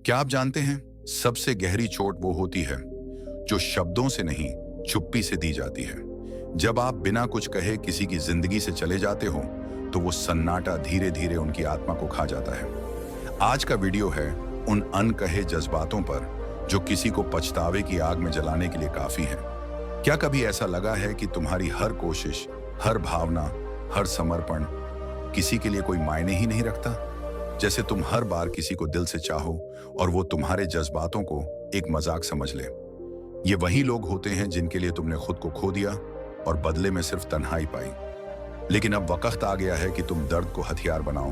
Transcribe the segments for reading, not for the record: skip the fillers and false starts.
क्या आप जानते हैं, सबसे गहरी चोट वो होती है जो शब्दों से नहीं, चुप्पी से दी जाती है। जब आप बिना कुछ कहे किसी की जिंदगी से चले जाते हो तो वो सन्नाटा धीरे धीरे उनकी आत्मा को खा जाता है। आज का वीडियो है उन अनकहे जज्बातों पर जो किसी को पछतावे की आग में जलाने के लिए काफी है। क्या कभी ऐसा लगा है कि तुम्हारी हर कोशिश, हर भावना, हर समर्पण किसी के लिए कोई मायने ही नहीं रखता? जैसे तुम हर बार किसी को दिल से चाहो और वो तुम्हारे जज्बातों को एक मजाक समझ ले। ये वही लोग होते हैं जिनके लिए तुमने खुद को खो दिया और बदले में सिर्फ तन्हाई पाई। लेकिन अब वक्त आ गया है कि तुम दर्द को हथियार बनाओ,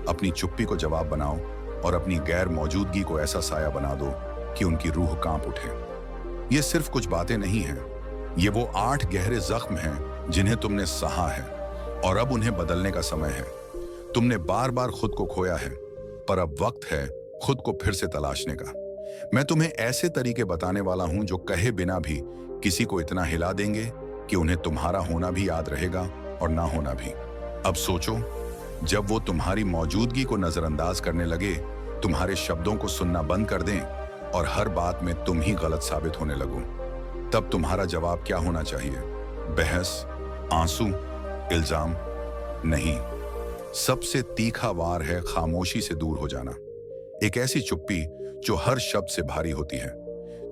अपनी चुप्पी को जवाब बनाओ और अपनी गैर मौजूदगी को ऐसा साया बना दो कि उनकी रूह कांप उठे। ये सिर्फ कुछ बातें नहीं हैं, ये वो 8 गहरे जख्म हैं जिन्हें तुमने सहा है और अब उन्हें बदलने का समय है। तुमने बार बार खुद को खोया है, पर अब वक्त है खुद को फिर से तलाशने का। मैं तुम्हें ऐसे तरीके बताने वाला हूं जो कहे बिना भी किसी को इतना हिला देंगे कि उन्हें तुम्हारा होना भी याद रहेगा और ना होना भी। अब सोचो, जब वो तुम्हारी मौजूदगी को नजरअंदाज करने लगे, तुम्हारे शब्दों को सुनना बंद कर दें और हर बात में तुम ही गलत साबित होने लगो, तब तुम्हारा जवाब क्या होना चाहिए? बहस, आंसू, इल्जाम? नहीं, सबसे तीखा वार है खामोशी से दूर हो जाना। एक ऐसी चुप्पी जो हर शब्द से भारी होती है।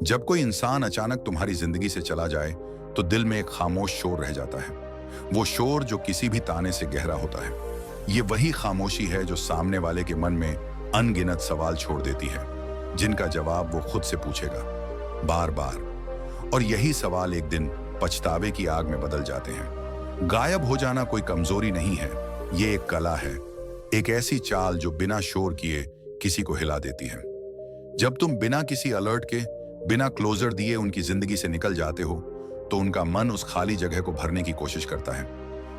जब कोई इंसान अचानक तुम्हारी जिंदगी से चला जाए तो दिल में एक खामोश शोर रह जाता है, वो शोर जो किसी भी ताने से गहरा होता है। ये वही खामोशी है जो सामने वाले के मन में अनगिनत सवाल छोड़ देती है, जिनका जवाब वो खुद से पूछेगा बार बार। और यही सवाल एक दिन पछतावे की आग में बदल जाते हैं। गायब हो जाना कोई कमजोरी नहीं है, ये एक कला है, एक ऐसी चाल जो बिना शोर किए किसी को हिला देती है। जब तुम बिना किसी अलर्ट के, बिना क्लोजर दिए उनकी जिंदगी से निकल जाते हो तो उनका मन उस खाली जगह को भरने की कोशिश करता है,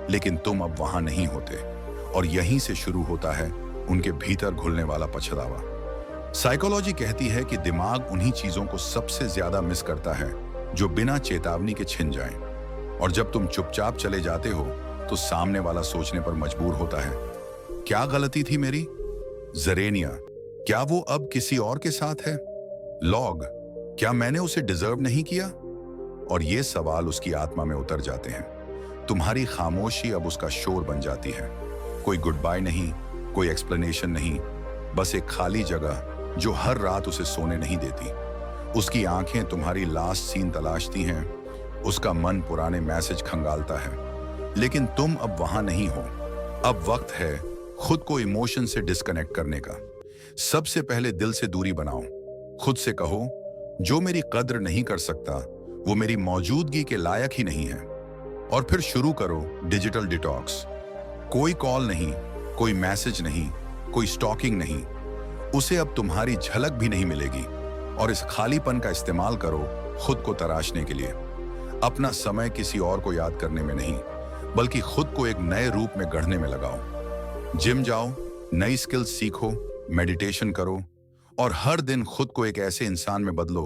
लेकिन तुम अब वहां नहीं होते और यहीं से शुरू होता है उनके भीतर घुलने वाला पछतावा। साइकोलॉजी कहती है कि दिमाग उन्हीं चीजों को सबसे ज्यादा मिस करता है जो बिना चेतावनी के छिन जाएं। और जब तुम चुपचाप चले जाते हो तो सामने वाला सोचने पर मजबूर होता है, क्या गलती थी मेरी? जरेनिया, क्या वो अब किसी और के साथ है? लॉग, क्या मैंने उसे डिजर्व नहीं किया? और ये सवाल उसकी आत्मा में उतर जाते हैं। तुम्हारी खामोशी अब उसका शोर बन जाती है। कोई गुड बाय नहीं, कोई एक्सप्लेनेशन नहीं, बस एक खाली जगह जो हर रात उसे सोने नहीं देती। उसकी आंखें तुम्हारी लास्ट सीन तलाशती हैं, उसका मन पुराने मैसेज खंगालता है, लेकिन तुम अब वहां नहीं हो। अब वक्त है खुद को इमोशन से डिस्कनेक्ट करने का। सबसे पहले दिल से दूरी बनाओ। खुद से कहो, जो मेरी कद्र नहीं कर सकता वो मेरी मौजूदगी के लायक ही नहीं है। और फिर शुरू करो डिजिटल डिटॉक्स। कोई कॉल नहीं, कोई मैसेज नहीं, कोई स्टॉकिंग नहीं, उसे अब तुम्हारी झलक भी नहीं मिलेगी। और इस खालीपन का इस्तेमाल करो खुद को तराशने के लिए। अपना समय किसी और को याद करने में नहीं, बल्कि खुद को एक नए रूप में गढ़ने में लगाओ। जिम जाओ, नई स्किल्स सीखो, मेडिटेशन करो और हर दिन खुद को एक ऐसे इंसान में बदलो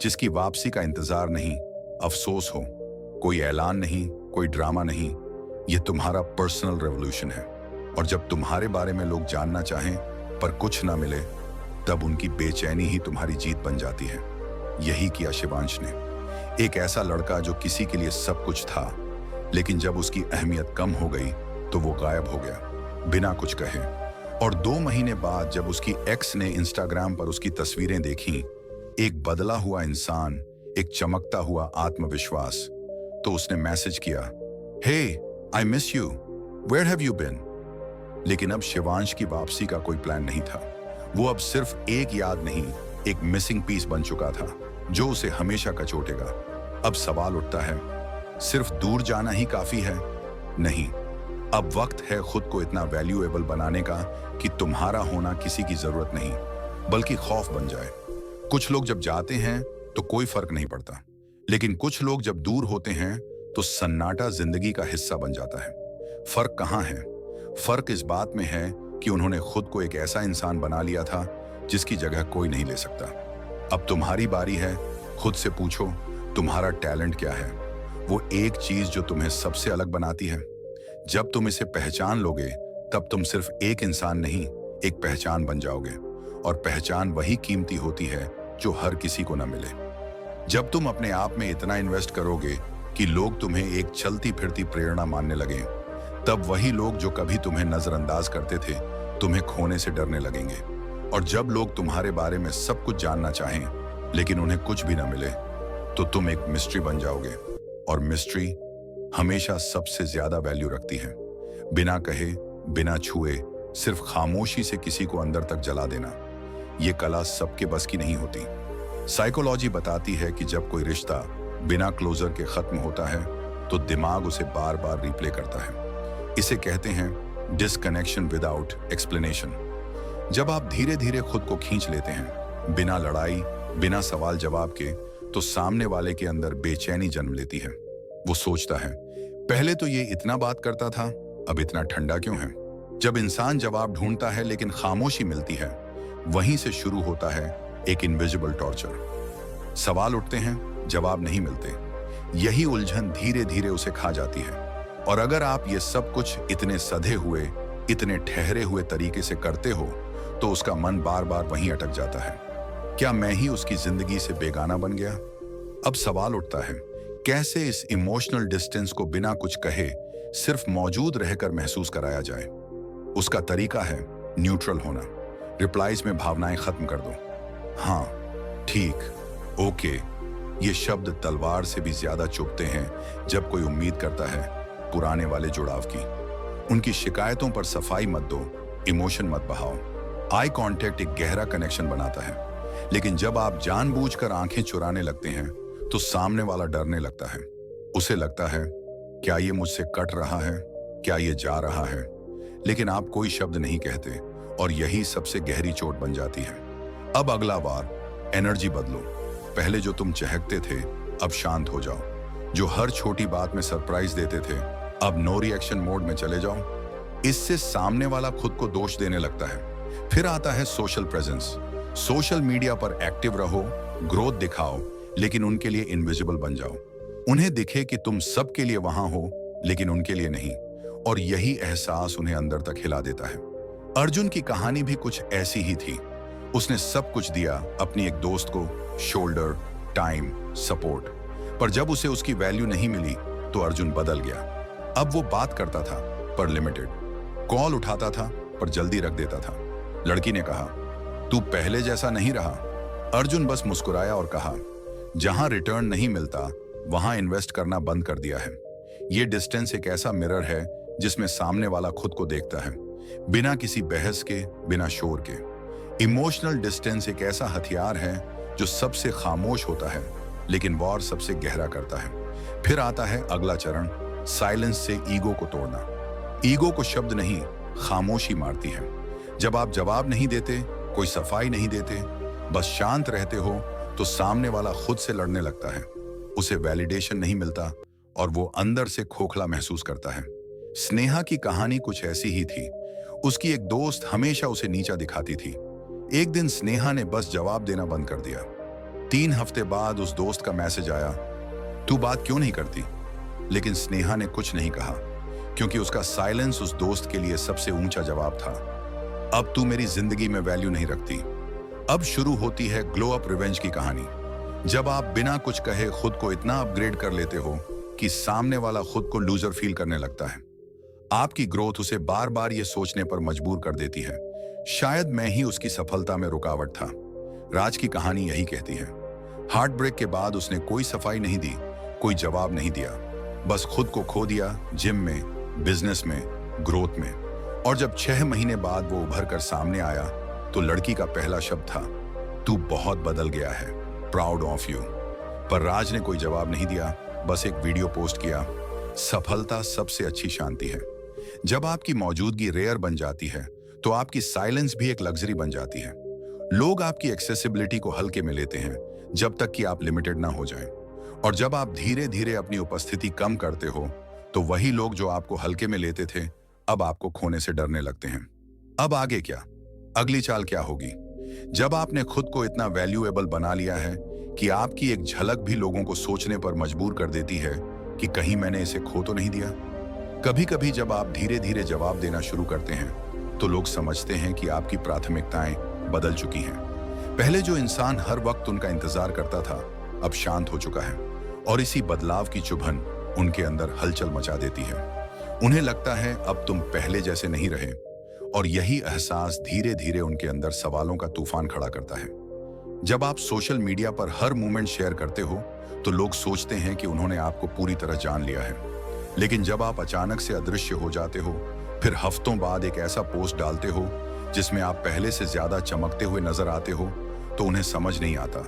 जिसकी वापसी का इंतजार नहीं, अफसोस हो। कोई ऐलान नहीं, कोई ड्रामा नहीं, यह तुम्हारा पर्सनल रेवोल्यूशन है। और जब तुम्हारे बारे में लोग जानना चाहें पर कुछ ना मिले, तब उनकी बेचैनी ही तुम्हारी जीत बन जाती है। यही किया शिवांश ने। एक ऐसा लड़का जो किसी के लिए सब कुछ था, लेकिन जब उसकी अहमियत कम हो गई तो वो गायब हो गया बिना कुछ कहे। और 2 महीने बाद जब उसकी एक्स ने इंस्टाग्राम पर उसकी तस्वीरें देखी, एक बदला हुआ इंसान, एक चमकता हुआ आत्मविश्वास, तो उसने मैसेज किया, hey I miss you, where have you been? लेकिन अब शिवांश की वापसी का कोई प्लान नहीं था। वो अब सिर्फ एक याद नहीं, एक मिसिंग पीस बन चुका था जो उसे हमेशा कचोटेगा। अब सवाल उठता है, सिर्फ दूर जाना ही काफी है? नहीं, अब वक्त है खुद को इतना वैल्यूएबल बनाने का कि तुम्हारा होना किसी की जरूरत नहीं, बल्कि खौफ बन जाए। कुछ लोग जब जाते हैं तो कोई फर्क नहीं पड़ता, लेकिन कुछ लोग जब दूर होते हैं तो सन्नाटा जिंदगी का हिस्सा बन जाता है। फर्क कहाँ है? फर्क इस बात में है कि उन्होंने खुद को एक ऐसा इंसान बना लिया था जिसकी जगह कोई नहीं ले सकता। अब तुम्हारी बारी है, खुद से पूछो, तुम्हारा टैलेंट क्या है? वो एक चीज जो तुम्हें सबसे अलग बनाती है। जब तुम इसे पहचान लोगे, तब तुम सिर्फ एक इंसान नहीं, एक पहचान बन जाओगे। और पहचान वही कीमती होती है जो हर किसी को न मिले। जब तुम अपने आप में इतना इन्वेस्ट करोगे कि लोग तुम्हें एक चलती फिरती प्रेरणा मानने लगें, तब वही लोग जो कभी तुम्हें नजरअंदाज करते थे तुम्हें खोने से डरने लगेंगे। और जब लोग तुम्हारे बारे में सब कुछ जानना चाहें लेकिन उन्हें कुछ भी ना मिले, तो तुम एक मिस्ट्री बन जाओगे। और मिस्ट्री हमेशा सबसे ज्यादा वैल्यू रखती है। बिना कहे, बिना छुए, सिर्फ खामोशी से किसी को अंदर तक जला देना, ये कला सबके बस की नहीं होती। साइकोलॉजी बताती है कि जब कोई रिश्ता बिना क्लोजर के खत्म होता है तो दिमाग उसे बार बार रिप्ले करता है। इसे कहते हैं डिसकनेक्शन विदाउट एक्सप्लेनेशन। जब आप धीरे धीरे खुद को खींच लेते हैं बिना लड़ाई, बिना सवाल जवाब के, तो सामने वाले के अंदर बेचैनी जन्म लेती है। वो सोचता है, पहले तो ये इतना बात करता था, अब इतना ठंडा क्यों है। जब इंसान जवाब ढूंढता है लेकिन खामोशी मिलती है, वहीं से शुरू होता है एक इनविजिबल टॉर्चर। सवाल उठते हैं, जवाब नहीं मिलते। यही उलझन धीरे धीरे उसे खा जाती है। और अगर आप ये सब कुछ इतने सधे हुए, इतने ठहरे हुए तरीके से करते हो, तो उसका मन बार बार वहीं अटक जाता है। क्या मैं ही उसकी जिंदगी से बेगाना बन गया? अब सवाल उठता है, कैसे इस इमोशनल डिस्टेंस को बिना कुछ कहे सिर्फ मौजूद रहकर महसूस कराया जाए। उसका तरीका है न्यूट्रल होना। रिप्लाईज में भावनाएं खत्म कर दो। हाँ, ठीक, ओके, ये शब्द तलवार से भी ज्यादा चुभते हैं जब कोई उम्मीद करता है पुराने वाले जुड़ाव की। उनकी शिकायतों पर सफाई मत दो, इमोशन मत बहाओ। आई कांटेक्ट एक गहरा कनेक्शन बनाता है, लेकिन जब आप जानबूझकर आंखें चुराने लगते हैं तो सामने वाला डरने लगता है। उसे लगता है, क्या ये मुझसे कट रहा है, क्या ये जा रहा है, लेकिन आप कोई शब्द नहीं कहते और यही सबसे गहरी चोट बन जाती है। अब अगला बार एनर्जी बदलो। पहले जो तुम चहकते थे, अब शांत हो जाओ। जो हर छोटी बात में सरप्राइज देते थे, अब नो रिएक्शन मोड में चले जाओ। इससे सामने वाला खुद को दोष देने लगता है। फिर आता है सोशल प्रेजेंस। सोशल मीडिया पर एक्टिव रहो, ग्रोथ दिखाओ, लेकिन उनके लिए इनविजिबल बन जाओ। उन्हें दिखे कि तुम सबके लिए वहां हो, लेकिन उनके लिए नहीं। और यही एहसास उन्हें अंदर तक हिला देता है। अर्जुन की कहानी भी कुछ ऐसी ही थी। उसने सब कुछ दिया अपनी एक दोस्त को, शोल्डर, टाइम, सपोर्ट, पर जब उसे उसकी वैल्यू नहीं मिली तो अर्जुन बदल गया। अब वो बात करता था पर लिमिटेड, कॉल उठाता था पर जल्दी रख देता था। लड़की ने कहा, तू पहले जैसा नहीं रहा। अर्जुन बस मुस्कुराया और कहा, जहां रिटर्न नहीं मिलता वहां इन्वेस्ट करना बंद कर दिया है। ये डिस्टेंस एक ऐसा मिरर है जिसमें सामने वाला खुद को देखता है, बिना किसी बहस के, बिना शोर के। इमोशनल डिस्टेंस एक ऐसा हथियार है जो सबसे खामोश होता है लेकिन वॉर सबसे गहरा करता है। फिर आता है अगला चरण, साइलेंस से ईगो को तोड़ना। ईगो को शब्द नहीं, खामोशी मारती है। जब आप जवाब नहीं देते, कोई सफाई नहीं देते, बस शांत रहते हो, तो सामने वाला खुद से लड़ने लगता है। उसे वैलिडेशन नहीं मिलता और वो अंदर से खोखला महसूस करता है। स्नेहा की कहानी कुछ ऐसी ही थी। उसकी एक दोस्त हमेशा उसे नीचा दिखाती थी। एक दिन स्नेहा ने बस जवाब देना बंद कर दिया। 3 हफ्ते बाद उस दोस्त का मैसेज आया, तू बात क्यों नहीं करती? लेकिन स्नेहा ने कुछ नहीं कहा, क्योंकि उसका साइलेंस उस दोस्त के लिए सबसे ऊंचा जवाब था। अब तू मेरी जिंदगी में वैल्यू नहीं रखती। अब शुरू होती है ग्लो अप रिवेंज की कहानी। जब आप बिना कुछ कहे खुद को इतना अपग्रेड कर लेते हो कि सामने वाला खुद को लूजर फील करने लगता है। आपकी ग्रोथ उसे बार बार ये सोचने पर मजबूर कर देती है, शायद मैं ही उसकी सफलता में रुकावट था। राज की कहानी यही कहती है। हार्ट ब्रेक के बाद उसने कोई सफाई नहीं दी, कोई जवाब नहीं दिया, बस खुद को खो दिया जिम में, बिजनेस में, ग्रोथ में। और जब 6 महीने बाद वो उभर कर सामने आया तो लड़की का पहला शब्द था, तू बहुत बदल गया है, प्राउड ऑफ यू। पर राज ने कोई जवाब नहीं दिया, बस एक वीडियो पोस्ट किया। सफलता सबसे अच्छी शांति है। जब आपकी मौजूदगी रेयर बन जाती है तो आपकी साइलेंस भी एक लग्जरी बन जाती है। लोग आपकी एक्सेसिबिलिटी को हल्के में लेते हैं जब तक कि आप लिमिटेड ना हो जाएं। और जब आप धीरे धीरे अपनी उपस्थिति कम करते हो तो वही लोग जो आपको हल्के में लेते थे अब आपको खोने से डरने लगते हैं। अब आगे क्या? अगली चाल क्या होगी? जब आपने खुद को इतना वैल्यूएबल बना लिया है कि आपकी एक झलक भी लोगों को सोचने पर मजबूर कर देती है कि कहीं मैंने इसे खो तो नहीं दिया। कभी कभी जब आप धीरे धीरे जवाब देना शुरू करते हैं तो लोग समझते हैं कि आपकी प्राथमिकताएं बदल चुकी हैं। पहले जो इंसान हर वक्त उनका इंतजार करता था, अब शांत हो चुका है और इसी बदलाव की चुभन उनके अंदर हलचल मचा देती है। उन्हें लगता है अब तुम पहले जैसे नहीं रहे, और यही एहसास धीरे धीरे उनके अंदर सवालों का तूफान खड़ा करता है। जब आप सोशल मीडिया पर हर मूवमेंट शेयर करते हो तो लोग सोचते हैं कि उन्होंने आपको पूरी तरह जान लिया है, लेकिन जब आप अचानक से अदृश्य हो जाते हो, फिर हफ्तों बाद एक ऐसा पोस्ट डालते हो जिसमें आप पहले से ज्यादा चमकते हुए नजर आते हो, तो उन्हें समझ नहीं आता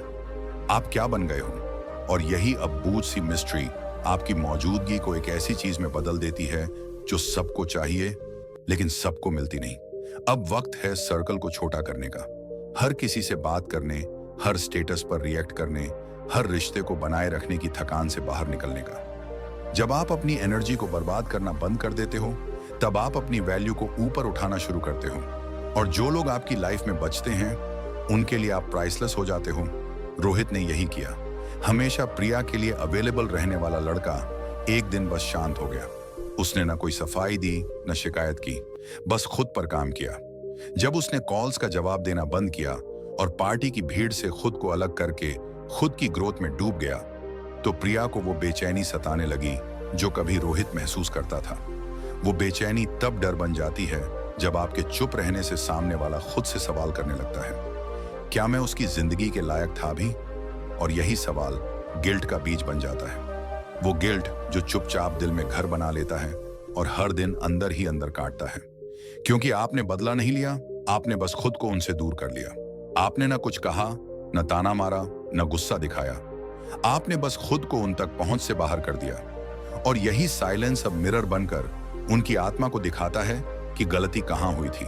आप क्या बन गए हो। और यही अबूझ सी मिस्ट्री आपकी मौजूदगी को एक ऐसी चीज में बदल देती है जो सबको चाहिए लेकिन सबको मिलती नहीं। अब वक्त है सर्कल को छोटा करने का, हर किसी से बात करने, हर स्टेटस पर रिएक्ट करने, हर रिश्ते को बनाए रखने की थकान से बाहर निकलने का। जब आप अपनी एनर्जी को बर्बाद करना बंद कर देते हो, तब आप अपनी वैल्यू को ऊपर उठाना शुरू करते हो, और जो लोग आपकी लाइफ में बचते हैं उनके लिए आप प्राइसलेस हो जाते हो। रोहित ने यही किया। हमेशा प्रिया के लिए अवेलेबल रहने वाला लड़का एक दिन बस शांत हो गया। उसने न कोई सफाई दी, न शिकायत की, बस खुद पर काम किया। जब उसने कॉल्स का जवाब देना बंद किया और पार्टी की भीड़ से खुद को अलग करके खुद की ग्रोथ में डूब गया, तो प्रिया को वो बेचैनी सताने लगी जो कभी रोहित महसूस करता था। वो बेचैनी तब डर बन जाती है जब आपके चुप रहने से सामने वाला खुद से सवाल करने लगता है, क्या मैं उसकी जिंदगी के लायक था भी? और यही सवाल गिल्ट का बीज बन जाता है। वो गिल्ट जो चुपचाप दिल में घर बना लेता है और हर दिन अंदर ही अंदर काटता है, क्योंकि आपने बदला नहीं लिया, आपने बस खुद को उनसे दूर कर लिया। आपने ना कुछ कहा, न ताना मारा, न गुस्सा दिखाया, आपने बस खुद को उन तक पहुंच से बाहर कर दिया। और यही साइलेंस अब मिरर बनकर उनकी आत्मा को दिखाता है कि गलती कहां हुई थी।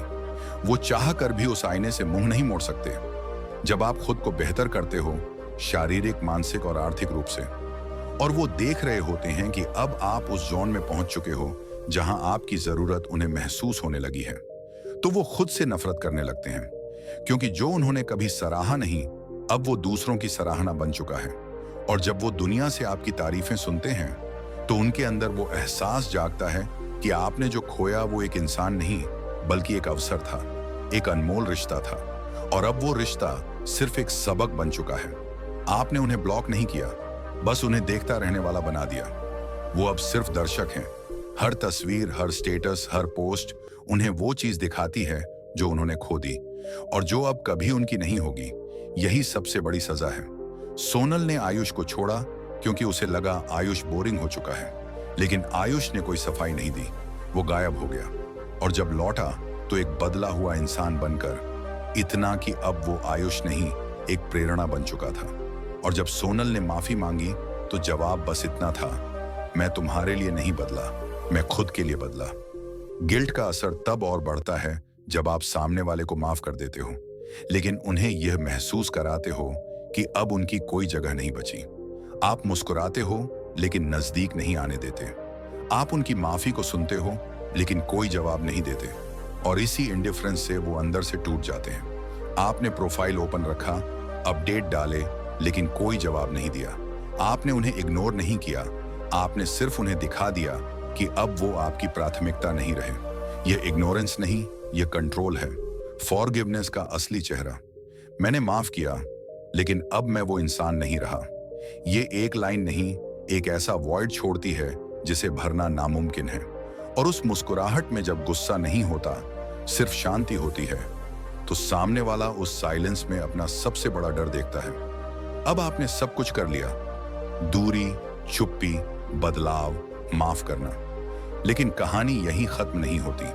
वो चाह कर भी उस आईने से मुंह नहीं मोड़ सकते। जब आप खुद को बेहतर करते हो, शारीरिक, मानसिक और आर्थिक रूप से, और वो देख रहे होते हैं कि अब आप उस जोन में पहुंच चुके हो जहां आपकी जरूरत उन्हें महसूस होने लगी है, तो वो खुद से नफरत करने लगते हैं, क्योंकि जो उन्होंने कभी सराहा नहीं, अब वो दूसरों की सराहना बन चुका है। और जब वो दुनिया से आपकी तारीफें सुनते हैं, तो उनके अंदर वो एहसास जागता है कि आपने जो खोया वो एक इंसान नहीं, बल्कि एक अवसर था, एक अनमोल रिश्ता था। और अब वो रिश्ता सिर्फ एक सबक बन चुका है। आपने उन्हें ब्लॉक नहीं किया, बस उन्हें देखता रहने वाला बना दिया। वो अब सिर्फ दर्शक हैं। हर तस्वीर, हर स्टेटस, हर पोस्ट उन्हें वो चीज दिखाती है जो उन्होंने खो दी और जो अब कभी उनकी नहीं होगी। यही सबसे बड़ी सजा है। सोनल ने आयुष को छोड़ा क्योंकि उसे लगा आयुष बोरिंग हो चुका है, लेकिन आयुष ने कोई सफाई नहीं दी। वो गायब हो गया और जब लौटा तो एक बदला हुआ इंसान बनकर, इतना कि अब वो आयुष नहीं, एक प्रेरणा बन चुका था। और जब सोनल ने माफी मांगी तो जवाब बस इतना था, मैं तुम्हारे लिए नहीं बदला, मैं खुद के लिए बदला। गिल्ट का असर तब और बढ़ता है जब आप सामने वाले को माफ कर देते हो, लेकिन उन्हें यह महसूस कराते हो कि अब उनकी कोई जगह नहीं बची। आप मुस्कुराते हो लेकिन नजदीक नहीं आने देते। आप उनकी माफी को सुनते हो लेकिन कोई जवाब नहीं देते, और इसी इंडिफरेंस से वो अंदर से टूट जाते हैं। आपने प्रोफाइल ओपन रखा, अपडेट डाले, लेकिन कोई जवाब नहीं दिया। आपने उन्हें इग्नोर नहीं किया, आपने सिर्फ उन्हें दिखा दिया कि अब वो आपकी प्राथमिकता नहीं रहे। यह इग्नोरेंस नहीं, यह कंट्रोल है। फॉरगिवनेस का असली चेहरा। मैंने माफ किया, लेकिन अब मैं वो इंसान नहीं रहा। ये एक लाइन नहीं, एक ऐसा वॉइड छोड़ती है जिसे भरना नामुमकिन है। और उस मुस्कुराहट में जब गुस्सा नहीं होता, सिर्फ शांति होती है, तो सामने वाला उस साइलेंस में अपना सबसे बड़ा डर देखता है। अब आपने सब कुछ कर लिया, दूरी, चुप्पी, बदलाव, माफ करना, लेकिन कहानी यहीं खत्म नहीं होती।